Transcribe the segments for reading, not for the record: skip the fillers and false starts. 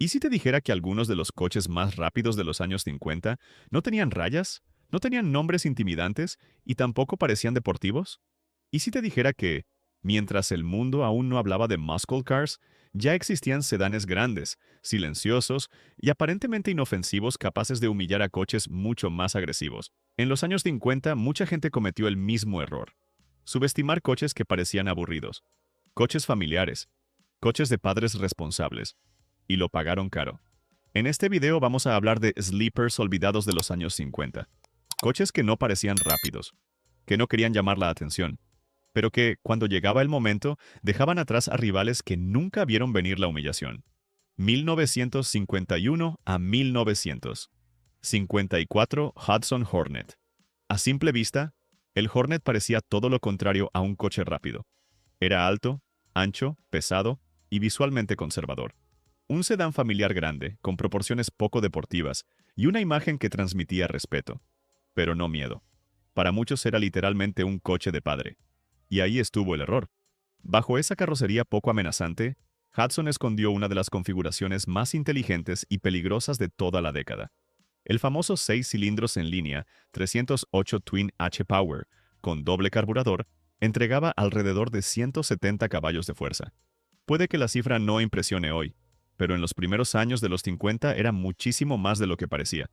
¿Y si te dijera que algunos de los coches más rápidos de los años 50 no tenían rayas, no tenían nombres intimidantes y tampoco parecían deportivos? ¿Y si te dijera que, mientras el mundo aún no hablaba de muscle cars, ya existían sedanes grandes, silenciosos y aparentemente inofensivos capaces de humillar a coches mucho más agresivos? En los años 50, mucha gente cometió el mismo error: subestimar coches que parecían aburridos, coches familiares, coches de padres responsables, y lo pagaron caro. En este video vamos a hablar de sleepers olvidados de los años 50. Coches que no parecían rápidos, que no querían llamar la atención, pero que, cuando llegaba el momento, dejaban atrás a rivales que nunca vieron venir la humillación. 1951 a 1954 Hudson Hornet. A simple vista, el Hornet parecía todo lo contrario a un coche rápido. Era alto, ancho, pesado y visualmente conservador. Un sedán familiar grande, con proporciones poco deportivas y una imagen que transmitía respeto, pero no miedo. Para muchos era literalmente un coche de padre. Y ahí estuvo el error. Bajo esa carrocería poco amenazante, Hudson escondió una de las configuraciones más inteligentes y peligrosas de toda la década. El famoso 6 cilindros en línea 308 Twin H-Power, con doble carburador, entregaba alrededor de 170 caballos de fuerza. Puede que la cifra no impresione hoy, pero en los primeros años de los 50 era muchísimo más de lo que parecía.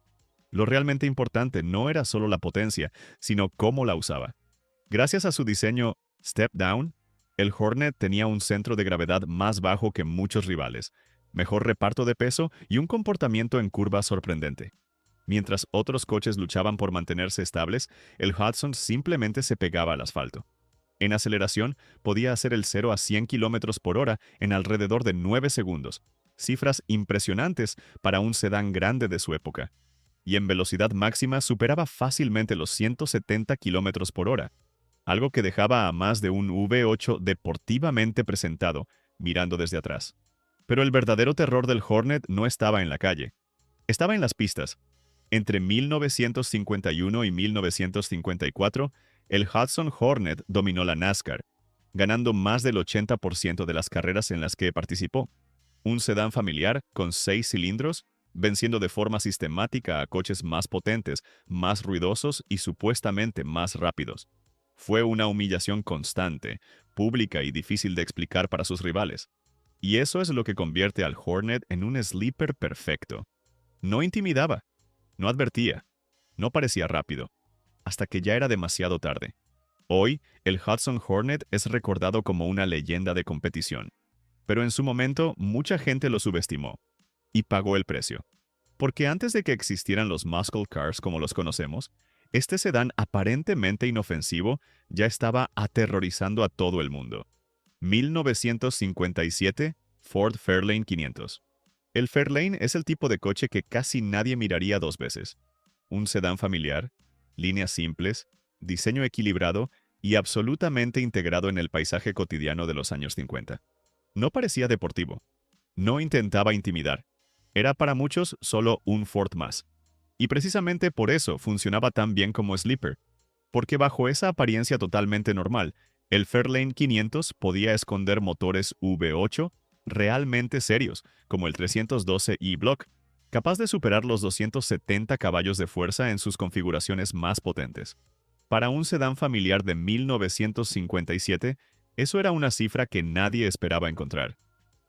Lo realmente importante no era solo la potencia, sino cómo la usaba. Gracias a su diseño step down, el Hornet tenía un centro de gravedad más bajo que muchos rivales, mejor reparto de peso y un comportamiento en curva sorprendente. Mientras otros coches luchaban por mantenerse estables, el Hudson simplemente se pegaba al asfalto. En aceleración, podía hacer el 0 a 100 km por hora en alrededor de 9 segundos, cifras impresionantes para un sedán grande de su época. Y en velocidad máxima superaba fácilmente los 170 km por hora, algo que dejaba a más de un V8 deportivamente presentado, mirando desde atrás. Pero el verdadero terror del Hornet no estaba en la calle. Estaba en las pistas. Entre 1951 y 1954, el Hudson Hornet dominó la NASCAR, ganando más del 80% de las carreras en las que participó. Un sedán familiar con 6 cilindros, venciendo de forma sistemática a coches más potentes, más ruidosos y supuestamente más rápidos. Fue una humillación constante, pública y difícil de explicar para sus rivales. Y eso es lo que convierte al Hornet en un sleeper perfecto. No intimidaba, no advertía, no parecía rápido, hasta que ya era demasiado tarde. Hoy, el Hudson Hornet es recordado como una leyenda de competición. Pero en su momento, mucha gente lo subestimó y pagó el precio. Porque antes de que existieran los muscle cars como los conocemos, este sedán aparentemente inofensivo ya estaba aterrorizando a todo el mundo. 1957, Ford Fairlane 500. El Fairlane es el tipo de coche que casi nadie miraría dos veces. Un sedán familiar, líneas simples, diseño equilibrado y absolutamente integrado en el paisaje cotidiano de los años 50. No parecía deportivo. No intentaba intimidar. Era para muchos solo un Ford más. Y precisamente por eso funcionaba tan bien como sleeper. Porque bajo esa apariencia totalmente normal, el Fairlane 500 podía esconder motores V8 realmente serios, como el 312 E-Block, capaz de superar los 270 caballos de fuerza en sus configuraciones más potentes. Para un sedán familiar de 1957, eso era una cifra que nadie esperaba encontrar.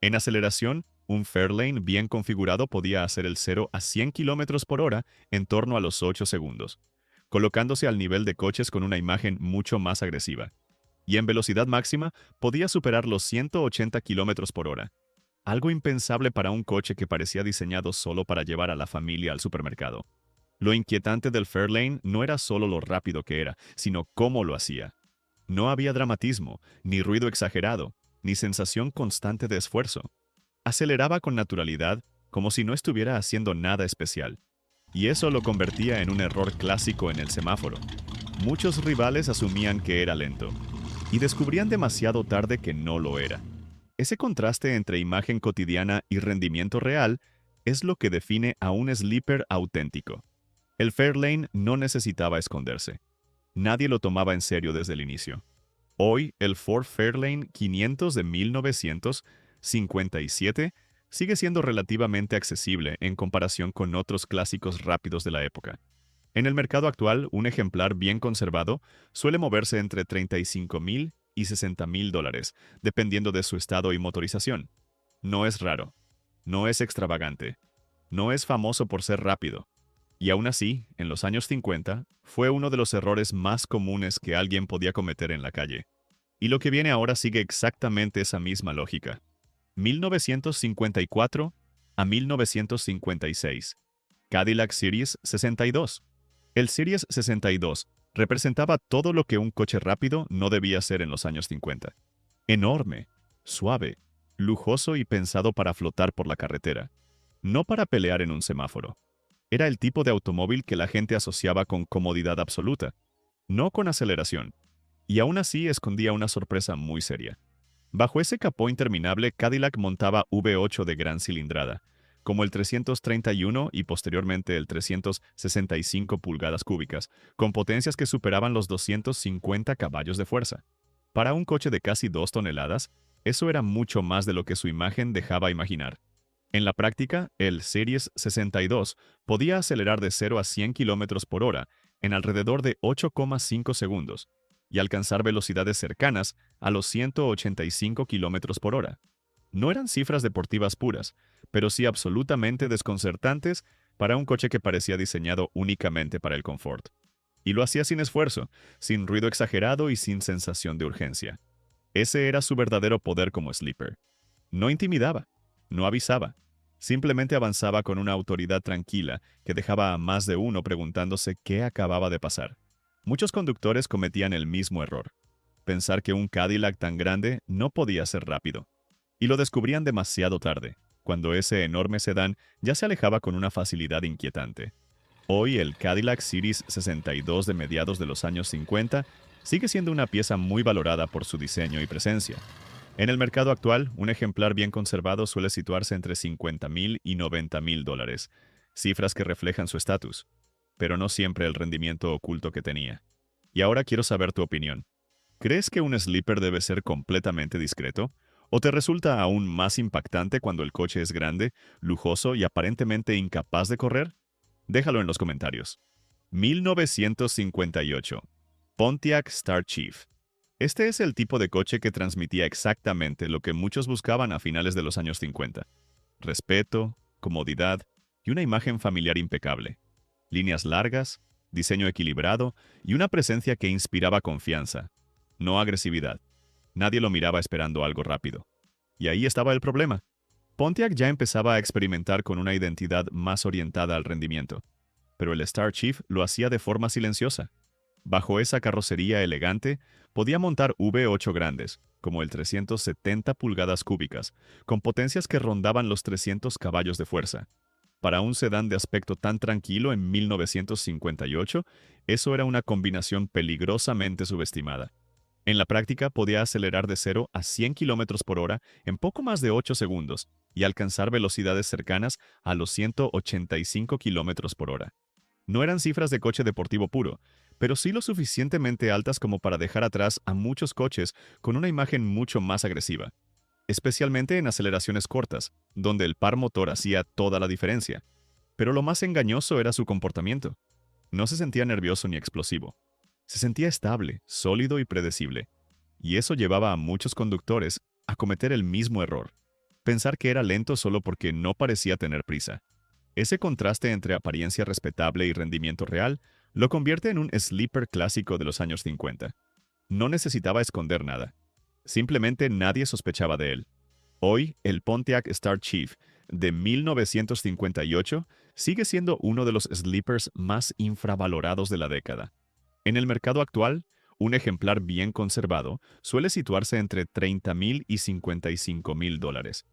En aceleración, un Fairlane bien configurado podía hacer el 0 a 100 km por hora en torno a los 8 segundos, colocándose al nivel de coches con una imagen mucho más agresiva. Y en velocidad máxima podía superar los 180 km por hora, algo impensable para un coche que parecía diseñado solo para llevar a la familia al supermercado. Lo inquietante del Fairlane no era solo lo rápido que era, sino cómo lo hacía. No había dramatismo, ni ruido exagerado, ni sensación constante de esfuerzo. Aceleraba con naturalidad, como si no estuviera haciendo nada especial. Y eso lo convertía en un error clásico en el semáforo. Muchos rivales asumían que era lento, y descubrían demasiado tarde que no lo era. Ese contraste entre imagen cotidiana y rendimiento real es lo que define a un sleeper auténtico. El Fairlane no necesitaba esconderse. Nadie lo tomaba en serio desde el inicio. Hoy, el Ford Fairlane 500 de 1957 sigue siendo relativamente accesible en comparación con otros clásicos rápidos de la época. En el mercado actual, un ejemplar bien conservado suele moverse entre $35,000 y $60,000, dependiendo de su estado y motorización. No es raro, no es extravagante, no es famoso por ser rápido. Y aún así, en los años 50, fue uno de los errores más comunes que alguien podía cometer en la calle. Y lo que viene ahora sigue exactamente esa misma lógica. 1954 a 1956. Cadillac Series 62. El Series 62 representaba todo lo que un coche rápido no debía ser en los años 50. Enorme, suave, lujoso y pensado para flotar por la carretera, no para pelear en un semáforo. Era el tipo de automóvil que la gente asociaba con comodidad absoluta, no con aceleración, y aún así escondía una sorpresa muy seria. Bajo ese capó interminable, Cadillac montaba V8 de gran cilindrada, como el 331 y posteriormente el 365 pulgadas cúbicas, con potencias que superaban los 250 caballos de fuerza. Para un coche de casi 2 toneladas, eso era mucho más de lo que su imagen dejaba imaginar. En la práctica, el Series 62 podía acelerar de 0 a 100 km por hora en alrededor de 8,5 segundos y alcanzar velocidades cercanas a los 185 km por hora. No eran cifras deportivas puras, pero sí absolutamente desconcertantes para un coche que parecía diseñado únicamente para el confort. Y lo hacía sin esfuerzo, sin ruido exagerado y sin sensación de urgencia. Ese era su verdadero poder como sleeper. No intimidaba, no avisaba, simplemente avanzaba con una autoridad tranquila que dejaba a más de uno preguntándose qué acababa de pasar. Muchos conductores cometían el mismo error, pensar que un Cadillac tan grande no podía ser rápido. Y lo descubrían demasiado tarde, cuando ese enorme sedán ya se alejaba con una facilidad inquietante. Hoy el Cadillac Series 62 de mediados de los años 50 sigue siendo una pieza muy valorada por su diseño y presencia. En el mercado actual, un ejemplar bien conservado suele situarse entre $50,000 y $90,000, cifras que reflejan su estatus, pero no siempre el rendimiento oculto que tenía. Y ahora quiero saber tu opinión. ¿Crees que un sleeper debe ser completamente discreto? ¿O te resulta aún más impactante cuando el coche es grande, lujoso y aparentemente incapaz de correr? Déjalo en los comentarios. 1958. Pontiac Star Chief. Este es el tipo de coche que transmitía exactamente lo que muchos buscaban a finales de los años 50. Respeto, comodidad y una imagen familiar impecable. Líneas largas, diseño equilibrado y una presencia que inspiraba confianza, no agresividad. Nadie lo miraba esperando algo rápido. Y ahí estaba el problema. Pontiac ya empezaba a experimentar con una identidad más orientada al rendimiento, pero el Star Chief lo hacía de forma silenciosa. Bajo esa carrocería elegante, podía montar V8 grandes, como el 370 pulgadas cúbicas, con potencias que rondaban los 300 caballos de fuerza. Para un sedán de aspecto tan tranquilo en 1958, eso era una combinación peligrosamente subestimada. En la práctica podía acelerar de 0 a 100 km por hora en poco más de 8 segundos y alcanzar velocidades cercanas a los 185 km por hora. No eran cifras de coche deportivo puro, pero sí lo suficientemente altas como para dejar atrás a muchos coches con una imagen mucho más agresiva, especialmente en aceleraciones cortas, donde el par motor hacía toda la diferencia. Pero lo más engañoso era su comportamiento. No se sentía nervioso ni explosivo. Se sentía estable, sólido y predecible. Y eso llevaba a muchos conductores a cometer el mismo error: pensar que era lento solo porque no parecía tener prisa. Ese contraste entre apariencia respetable y rendimiento real lo convierte en un sleeper clásico de los años 50. No necesitaba esconder nada. Simplemente nadie sospechaba de él. Hoy, el Pontiac Star Chief de 1958 sigue siendo uno de los sleepers más infravalorados de la década. En el mercado actual, un ejemplar bien conservado suele situarse entre $30,000 y $55,000.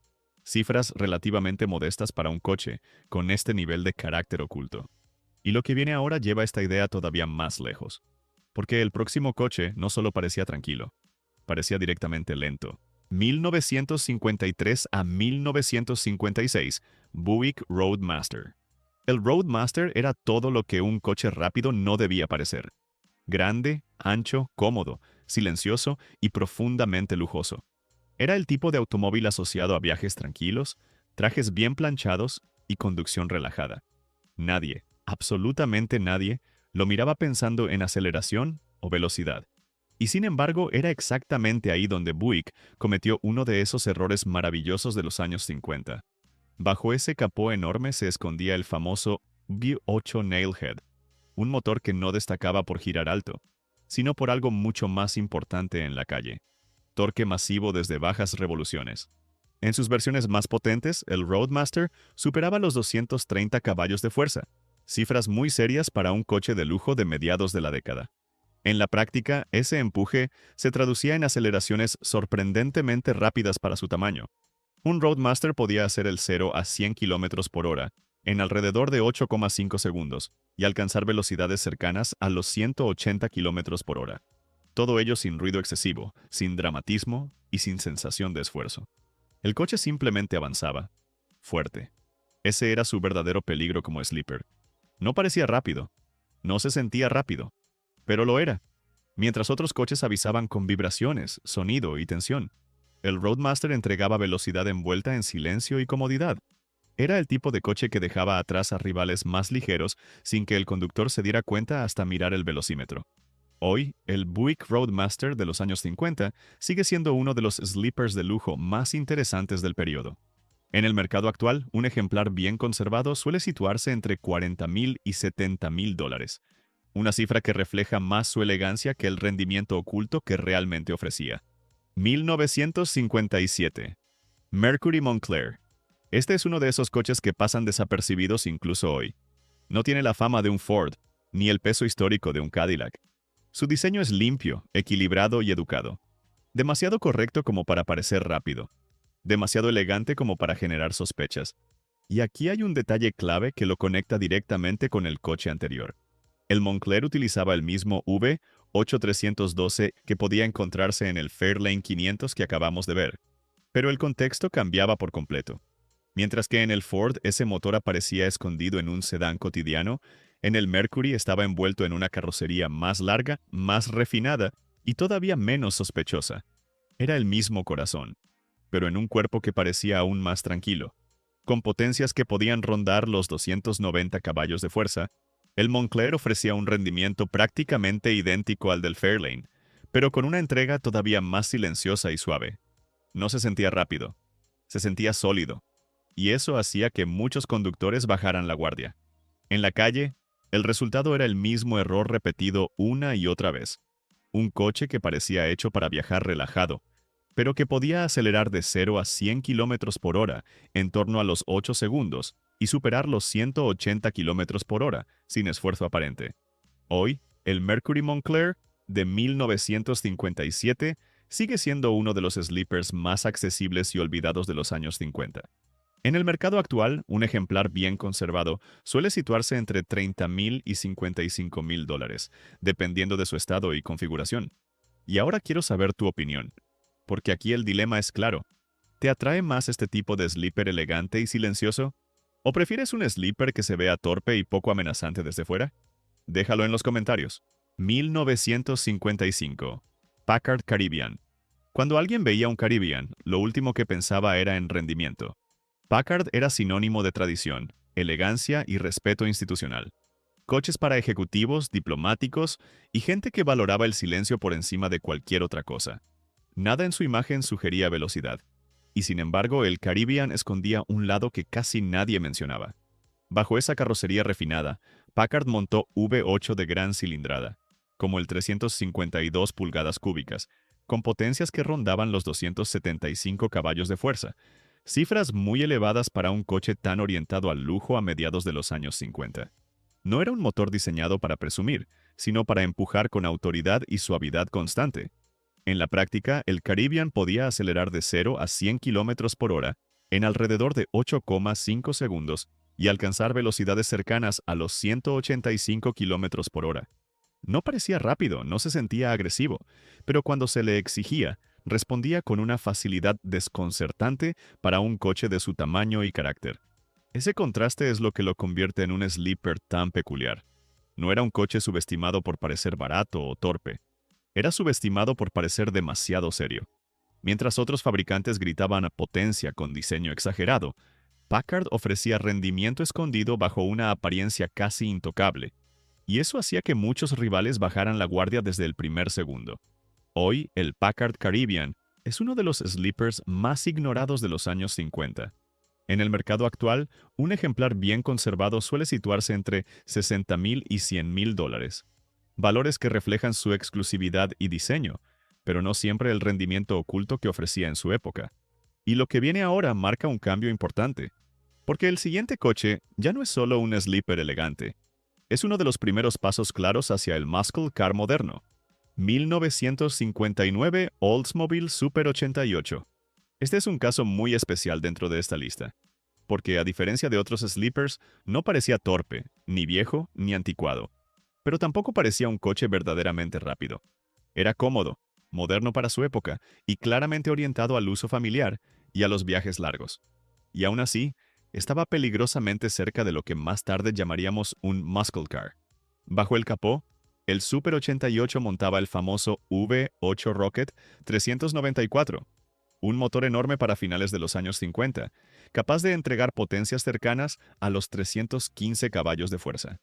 Cifras relativamente modestas para un coche con este nivel de carácter oculto. Y lo que viene ahora lleva esta idea todavía más lejos. Porque el próximo coche no solo parecía tranquilo, parecía directamente lento. 1953 a 1956, Buick Roadmaster. El Roadmaster era todo lo que un coche rápido no debía parecer. Grande, ancho, cómodo, silencioso y profundamente lujoso. Era el tipo de automóvil asociado a viajes tranquilos, trajes bien planchados y conducción relajada. Nadie, absolutamente nadie, lo miraba pensando en aceleración o velocidad. Y sin embargo, era exactamente ahí donde Buick cometió uno de esos errores maravillosos de los años 50. Bajo ese capó enorme se escondía el famoso V8 Nailhead, un motor que no destacaba por girar alto, sino por algo mucho más importante en la calle: torque masivo desde bajas revoluciones. En sus versiones más potentes, el Roadmaster superaba los 230 caballos de fuerza, cifras muy serias para un coche de lujo de mediados de la década. En la práctica, ese empuje se traducía en aceleraciones sorprendentemente rápidas para su tamaño. Un Roadmaster podía hacer el 0 a 100 km por hora en alrededor de 8,5 segundos y alcanzar velocidades cercanas a los 180 km por hora. Todo ello sin ruido excesivo, sin dramatismo y sin sensación de esfuerzo. El coche simplemente avanzaba, fuerte. Ese era su verdadero peligro como sleeper. No parecía rápido, no se sentía rápido, pero lo era. Mientras otros coches avisaban con vibraciones, sonido y tensión, el Roadmaster entregaba velocidad envuelta en silencio y comodidad. Era el tipo de coche que dejaba atrás a rivales más ligeros sin que el conductor se diera cuenta hasta mirar el velocímetro. Hoy, el Buick Roadmaster de los años 50 sigue siendo uno de los sleepers de lujo más interesantes del periodo. En el mercado actual, un ejemplar bien conservado suele situarse entre $40,000 y $70,000, una cifra que refleja más su elegancia que el rendimiento oculto que realmente ofrecía. 1957. Mercury Montclair. Este es uno de esos coches que pasan desapercibidos incluso hoy. No tiene la fama de un Ford, ni el peso histórico de un Cadillac. Su diseño es limpio, equilibrado y educado. Demasiado correcto como para parecer rápido. Demasiado elegante como para generar sospechas. Y aquí hay un detalle clave que lo conecta directamente con el coche anterior. El Montclair utilizaba el mismo V8312 que podía encontrarse en el Fairlane 500 que acabamos de ver. Pero el contexto cambiaba por completo. Mientras que en el Ford ese motor aparecía escondido en un sedán cotidiano, en el Mercury estaba envuelto en una carrocería más larga, más refinada y todavía menos sospechosa. Era el mismo corazón, pero en un cuerpo que parecía aún más tranquilo. Con potencias que podían rondar los 290 caballos de fuerza, el Montclair ofrecía un rendimiento prácticamente idéntico al del Fairlane, pero con una entrega todavía más silenciosa y suave. No se sentía rápido, se sentía sólido, y eso hacía que muchos conductores bajaran la guardia. En la calle, el resultado era el mismo error repetido una y otra vez. Un coche que parecía hecho para viajar relajado, pero que podía acelerar de 0 a 100 km por hora en torno a los 8 segundos y superar los 180 km por hora sin esfuerzo aparente. Hoy, el Mercury Montclair de 1957 sigue siendo uno de los sleepers más accesibles y olvidados de los años 50. En el mercado actual, un ejemplar bien conservado suele situarse entre $30,000 y $55,000, dependiendo de su estado y configuración. Y ahora quiero saber tu opinión, porque aquí el dilema es claro. ¿Te atrae más este tipo de sleeper elegante y silencioso? ¿O prefieres un sleeper que se vea torpe y poco amenazante desde fuera? Déjalo en los comentarios. 1955. Packard Caribbean. Cuando alguien veía un Caribbean, lo último que pensaba era en rendimiento. Packard era sinónimo de tradición, elegancia y respeto institucional. Coches para ejecutivos, diplomáticos y gente que valoraba el silencio por encima de cualquier otra cosa. Nada en su imagen sugería velocidad. Y sin embargo, el Caribbean escondía un lado que casi nadie mencionaba. Bajo esa carrocería refinada, Packard montó V8 de gran cilindrada, como el 352 pulgadas cúbicas, con potencias que rondaban los 275 caballos de fuerza, cifras muy elevadas para un coche tan orientado al lujo a mediados de los años 50. No era un motor diseñado para presumir, sino para empujar con autoridad y suavidad constante. En la práctica, el Caribbean podía acelerar de 0 a 100 km por hora en alrededor de 8,5 segundos y alcanzar velocidades cercanas a los 185 km por hora. No parecía rápido, no se sentía agresivo, pero cuando se le exigía, respondía con una facilidad desconcertante para un coche de su tamaño y carácter. Ese contraste es lo que lo convierte en un sleeper tan peculiar. No era un coche subestimado por parecer barato o torpe. Era subestimado por parecer demasiado serio. Mientras otros fabricantes gritaban a potencia con diseño exagerado, Packard ofrecía rendimiento escondido bajo una apariencia casi intocable, y eso hacía que muchos rivales bajaran la guardia desde el primer segundo. Hoy, el Packard Caribbean es uno de los sleepers más ignorados de los años 50. En el mercado actual, un ejemplar bien conservado suele situarse entre $60,000 y $100,000, valores que reflejan su exclusividad y diseño, pero no siempre el rendimiento oculto que ofrecía en su época. Y lo que viene ahora marca un cambio importante, porque el siguiente coche ya no es solo un sleeper elegante, es uno de los primeros pasos claros hacia el muscle car moderno. 1959 Oldsmobile Super 88. Este es un caso muy especial dentro de esta lista, porque a diferencia de otros sleepers, no parecía torpe, ni viejo, ni anticuado, pero tampoco parecía un coche verdaderamente rápido. Era cómodo, moderno para su época y claramente orientado al uso familiar y a los viajes largos. Y aún así, estaba peligrosamente cerca de lo que más tarde llamaríamos un muscle car. Bajo el capó, el Super 88 montaba el famoso V8 Rocket 394, un motor enorme para finales de los años 50, capaz de entregar potencias cercanas a los 315 caballos de fuerza.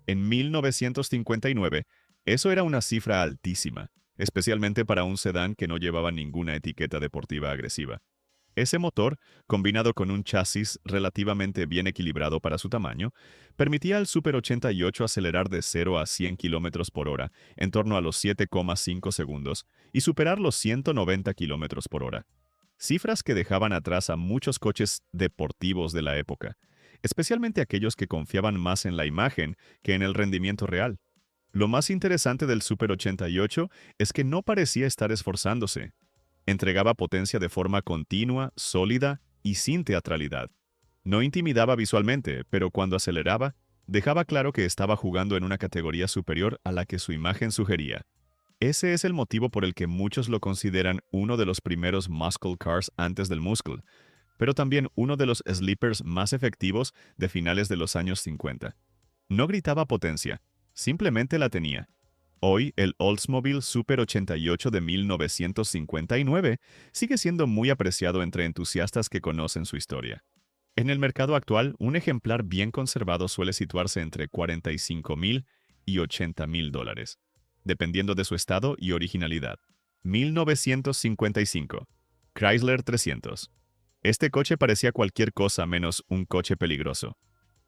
En 1959, eso era una cifra altísima, especialmente para un sedán que no llevaba ninguna etiqueta deportiva agresiva. Ese motor, combinado con un chasis relativamente bien equilibrado para su tamaño, permitía al Super 88 acelerar de 0 a 100 km por hora en torno a los 7,5 segundos y superar los 190 km por hora. Cifras que dejaban atrás a muchos coches deportivos de la época, especialmente aquellos que confiaban más en la imagen que en el rendimiento real. Lo más interesante del Super 88 es que no parecía estar esforzándose. Entregaba potencia de forma continua, sólida y sin teatralidad. No intimidaba visualmente, pero cuando aceleraba, dejaba claro que estaba jugando en una categoría superior a la que su imagen sugería. Ese es el motivo por el que muchos lo consideran uno de los primeros muscle cars antes del muscle, pero también uno de los sleepers más efectivos de finales de los años 50. No gritaba potencia, simplemente la tenía. Hoy, el Oldsmobile Super 88 de 1959 sigue siendo muy apreciado entre entusiastas que conocen su historia. En el mercado actual, un ejemplar bien conservado suele situarse entre $45,000 y $80,000, dependiendo de su estado y originalidad. 1955. Chrysler 300. Este coche parecía cualquier cosa menos un coche peligroso.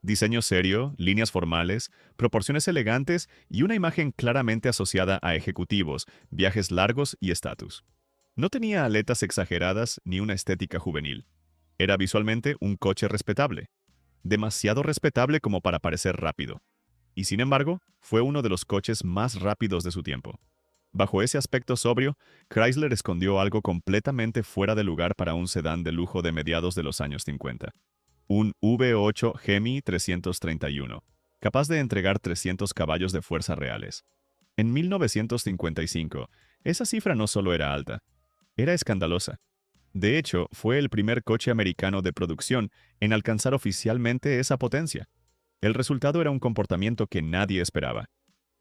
Diseño serio, líneas formales, proporciones elegantes y una imagen claramente asociada a ejecutivos, viajes largos y estatus. No tenía aletas exageradas ni una estética juvenil. Era visualmente un coche respetable. Demasiado respetable como para parecer rápido. Y sin embargo, fue uno de los coches más rápidos de su tiempo. Bajo ese aspecto sobrio, Chrysler escondió algo completamente fuera de lugar para un sedán de lujo de mediados de los años 50. Un V8 Hemi 331, capaz de entregar 300 caballos de fuerza reales. En 1955, esa cifra no solo era alta, era escandalosa. De hecho, fue el primer coche americano de producción en alcanzar oficialmente esa potencia. El resultado era un comportamiento que nadie esperaba.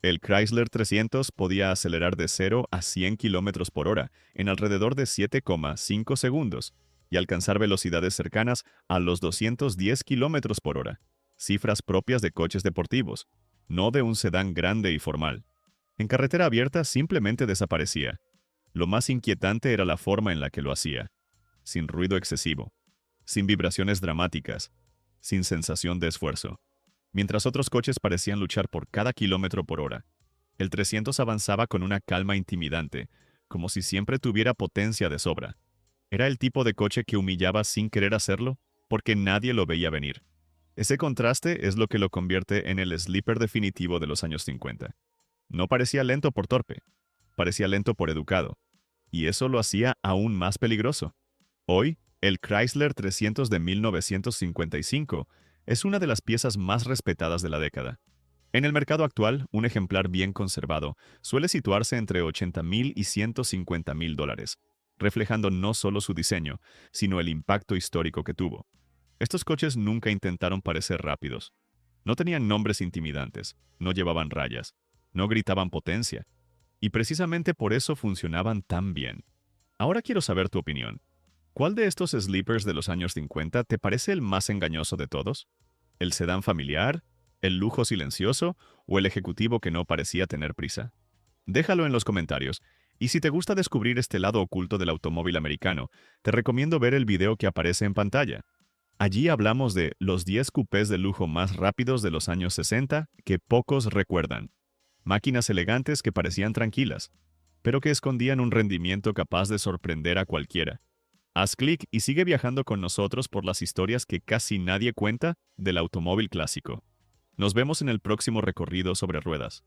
El Chrysler 300 podía acelerar de 0 a 100 km por hora en alrededor de 7,5 segundos y alcanzar velocidades cercanas a los 210 km por hora, cifras propias de coches deportivos, no de un sedán grande y formal. En carretera abierta simplemente desaparecía. Lo más inquietante era la forma en la que lo hacía, sin ruido excesivo, sin vibraciones dramáticas, sin sensación de esfuerzo. Mientras otros coches parecían luchar por cada kilómetro por hora, el 300 avanzaba con una calma intimidante, como si siempre tuviera potencia de sobra. Era el tipo de coche que humillaba sin querer hacerlo, porque nadie lo veía venir. Ese contraste es lo que lo convierte en el sleeper definitivo de los años 50. No parecía lento por torpe, parecía lento por educado, y eso lo hacía aún más peligroso. Hoy, el Chrysler 300 de 1955 es una de las piezas más respetadas de la década. En el mercado actual, un ejemplar bien conservado suele situarse entre $80,000 y $150,000, reflejando no solo su diseño, sino el impacto histórico que tuvo. Estos coches nunca intentaron parecer rápidos. No tenían nombres intimidantes, no llevaban rayas, no gritaban potencia, y precisamente por eso funcionaban tan bien. Ahora quiero saber tu opinión. ¿Cuál de estos sleepers de los años 50 te parece el más engañoso de todos? ¿El sedán familiar? ¿El lujo silencioso? ¿O el ejecutivo que no parecía tener prisa? Déjalo en los comentarios. Y si te gusta descubrir este lado oculto del automóvil americano, te recomiendo ver el video que aparece en pantalla. Allí hablamos de los 10 coupés de lujo más rápidos de los años 60 que pocos recuerdan. Máquinas elegantes que parecían tranquilas, pero que escondían un rendimiento capaz de sorprender a cualquiera. Haz clic y sigue viajando con nosotros por las historias que casi nadie cuenta del automóvil clásico. Nos vemos en el próximo recorrido sobre ruedas.